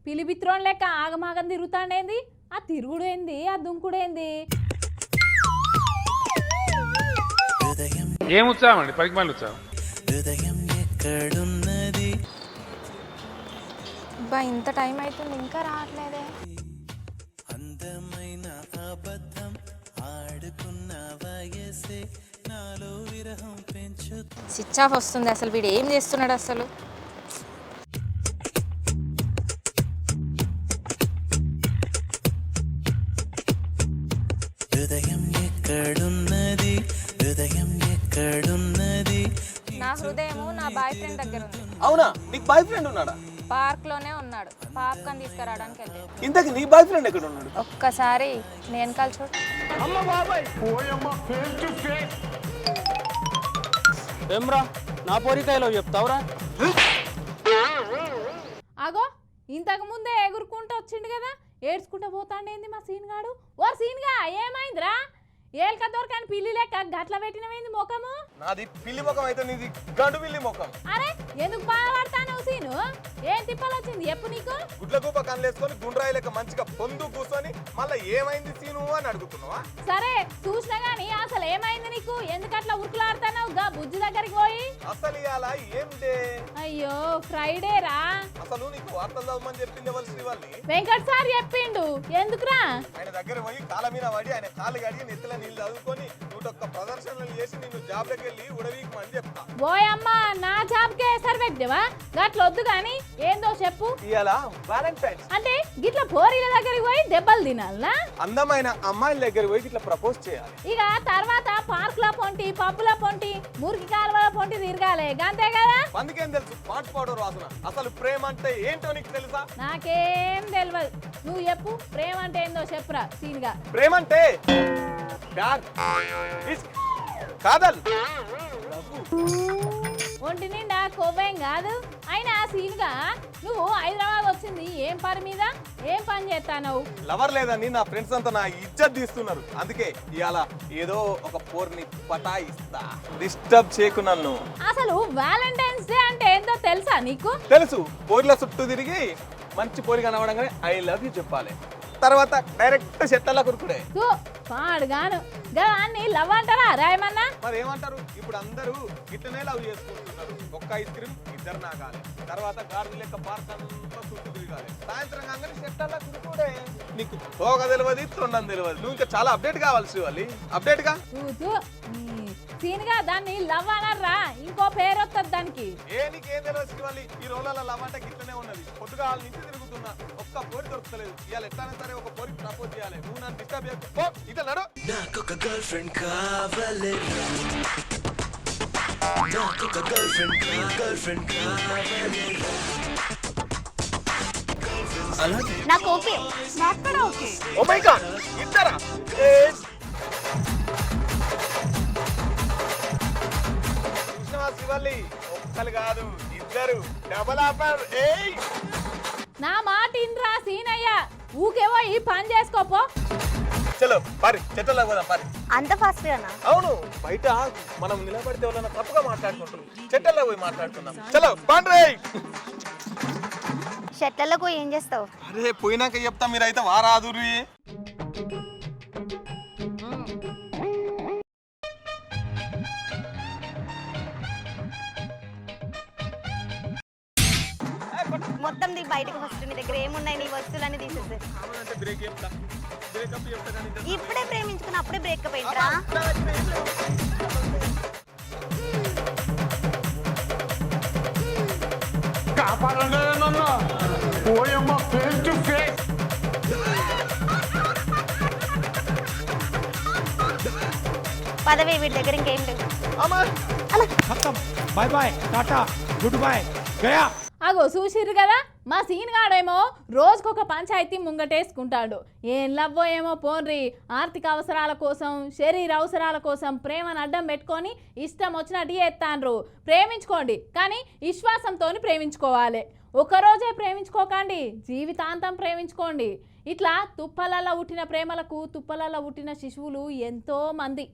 పిలిపిత్రోన్ లెక్క ఆగమాగం తిరుగుతాండేంది? ఆ తిరుగుడేంది, ఆ దుంకుడేంది? ఏం ఉత్సాహం అండి, పనికి మళ్ళీ ఉత్సాహం. బా ఇంత టైం అవుతుంది ఇంకా రావట్లేదే. అందమైన అబద్ధం ఆడుకున్న వయసే నాలో విరహం పెంచు. స్విచ్ ఆఫ్ వస్తుంది. అసలు వీడు ఏం చేస్తున్నాడు అసలు? హృదయం ఎక్కడున్నది, హృదయం ఎక్కడున్నది? నా హృదయము నా బాయ్ ఫ్రెండ్ దగ్గర ఉంది. అవునా, నీకు బాయ్ ఫ్రెండ్ ఉన్నాడా? పార్క్ లోనే ఉన్నాడు. పాప్కార్న్ తీసుకురావడానికి వెళ్ళాడు. ఇంతకి నీ బాయ్ ఫ్రెండ్ ఎక్కడ ఉన్నాడు? ఒక్కసారి నేను కాల్ చూడు. ఏమ్రా, నా పోరికాయలో చెప్తావురా? అగో ఇంతకు ముందే ఎగురుకుంటూ వచ్చిండు కదా, ఏడ్చుకుంటూ పోతాండేంది మా సీన్గాడు? ఓ సీన్గా ఏమైందిరా? ఏల్క దొరకని పిల్లి లెక్క గట్ల పెట్టినవేంది ముఖము? నాది పిల్లి ముఖం అయితే నీది గండు పిల్లి ముఖం. అరే ఎందుకు బాధపడతాను సీను? ఏం తిప్పలు వచ్చింది చెప్పు నీకు? గుడ్ల గూప కన్నేసుకొని గుండ్రాయి లెక్క మంచిగా పొందు కూర్చొని మళ్ళీ ఏమైంది సీను అని అడుగుతున్నావా? సరే చూసినా గానీ అసలు ఏమైంది నీకు? ఎందుకట్లా ఉరుకులాడుతావు గా బుజ్జి దగ్గరికి పోయి? అసలు ఇవాళ ఏంటే? అయ్యో ఫ్రైడే రా. అసలు నీకు వార్తలు చదవమని చెప్పింది ఎవరు? శ్రీవాళ్ళని వెంకట్ సార్ చెప్పిండు. ఎందుకురా? ఆయన దగ్గర పోయి కాళ్ళ మీద పడి ఆయన కాళ్ళు కడిగి నెత్తిల నీళ్ళు చదువుకొని 101 ప్రదర్శనలు చేసి నిన్ను జాబ్ దగ్గర వెళ్ళి ఉడవీకమని చెప్తా. ఓయమ్మా నా జాబ్కే ఎసరు పెట్టివా? గట్లొద్దు గాని ఏందో చెప్పు. ఇవాళ వాలంటైన్స్ అంటే గిట్ల పోరీల దగ్గరికి పోయి దెబ్బలు తినాలనా? అందమైన అమ్మాయిల దగ్గర పోయి ఇట్లా ప్రపోజ్ చేయాలి. ఇక తర్వాత పార్క్ లో పొంటి, పబ్బుల పొంటి, మురికి కాలువల పొంటి తిరగాలి, గంతే కదా? అందుకేం తెలుసు పాట్ పౌడర్ వాసన. అసలు ప్రేమ అంటే ఏంటో నీకు తెలుసా? నాకేం తెలియదు. నువ్వు చెప్పు, ప్రేమ అంటే ఏందో చెప్పురా సీన్గా. ప్రేమ అంటే ప్యార్, ఇష్క్, కాదల్, ఒంటి నిండా కొవ్వేం కాదు. అయినా సీన్గా నువ్వు హైదరాబాద్ వచ్చింది ఏం పని మీద? ఏం పని చేస్తావు? లవర్ లేదని నా ఫ్రెండ్స్ అంతా నా ఇజ్జత్ తీస్తున్నారు. అందుకే ఇవాళ ఏదో ఒక పోర్ని పటాయిస్తా. డిస్టర్బ్ చేయకు నన్ను. అసలు వ్యాలంటైన్స్ డే అంటే ఏందో తెలుసా నీకు? తెలుసు, పోర్ల చుట్టూ తిరిగి మంచి పోరి కనవడంగానే ఐ లవ్ యూ చెప్పాలి. తర్వాత డైరెక్ట్ చెట్టలా కురుకుడే. పాడుగాను అన్ని లవ్ అంటారా రాయమన్నా? మరి ఏమంటారు? ఇప్పుడు అందరూ గిట్టనే లవ్ చేసుకుంటున్నారు. ఒక్క ఐస్ క్రీమ్ ఇద్దరు నాగాలి, తర్వాత గార్డు లెక్క పార్క్ అంతా చుట్టూ తిరగాలి. సాయంత్రం కాగానే చెట్టలా కురుకుడే. నీకు తోగ తెలియదు, తొండం తెలియదు. నువ్వు ఇంకా చాలా అప్డేట్ కావాల్సి వాళ్ళు. అప్డేట్ గా సీన్గా దాన్ని లవ్ అనర్రా, ఇంకో పేరు వస్తుంది దానికి. నీకేం తెలియదు వాళ్ళు. ఈ రోజుల లవ్ అంటే గిట్లనే ఉన్నది. పొద్దుగా వాళ్ళ నుంచి తిరుగుతున్నా, ఒక్క పోరి దొరుకుతలేదు. ఇవాళ ఎట్లయినా సరే ఒక పోరి ప్రపోజ్ చేయాలి. నువ్వు నన్ను డిస్టర్బ్ చేయకు. ఇట్లా నడు. నాకొక గర్ల్ ఫ్రెండ్ కావాలి, నాకొక గర్ల్ ఫ్రెండ్ కావాలి. నాకు ఓకే, నాకు కూడా ఓకే. ఓ మై గాడ్, ఇద్దరా? శివల్లి ఒక్కలు కాదు, ఇద్దరు డబల్ ఆఫర్. నా మాట ఇన్రా సీనయ్య, ఊకేవో ఈ పని చేసుకోపో. చలో పరి చెట్టలో పోదాం పరి. అంత ఫాస్ట్ గానా? అవును, బయట మనం నిలబడితే వాళ్ళ తప్పుగా మాట్లాడుకుంటున్నాం. చెట్టల్లో పోయి మాట్లాడుకుందాం. చలో పండ్రే. షెట్లలో ఏం చేస్తావు? అరే పోయినాక చెప్తా, మీరైతే వారాదురి. మొత్తం నీ బయటకు ఫస్ట్. నీ దగ్గర ఏమున్నాయి? నీ వస్తువులన్నీ తీసేస్తే ఇప్పుడే ప్రేమించుకుని అప్పుడే బ్రేకప్ అయిందిరా. పదవి వీడి దగ్గర ఇంకేం లేదు. Bye bye, tata, good boy, గయా. అగో చూసిర్రు కదా, మా సీన్ గాడేమో రోజుకొక పంచాయతీ ముంగటేసుకుంటాడు. ఏం లవ్వో ఏమో పోన్రి. ఆర్థిక అవసరాల కోసం, శరీర అవసరాల కోసం ప్రేమను అడ్డం పెట్టుకొని ఇష్టం వచ్చినట్టు చేస్తాండ్రు. ప్రేమించుకోండి, కానీ విశ్వాసంతో ప్రేమించుకోవాలి. ఒకరోజే ప్రేమించుకోకండి, జీవితాంతం ప్రేమించుకోండి. ఇట్లా తుప్పలలో పుట్టిన ప్రేమలకు తుప్పలలో పుట్టిన శిశువులు ఎంతో మంది.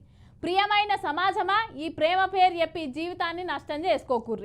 ప్రియమైన సమాజమా, ఈ ప్రేమ పేరు చెప్పి జీవితాన్ని నష్టం చేసుకోకుర్రి.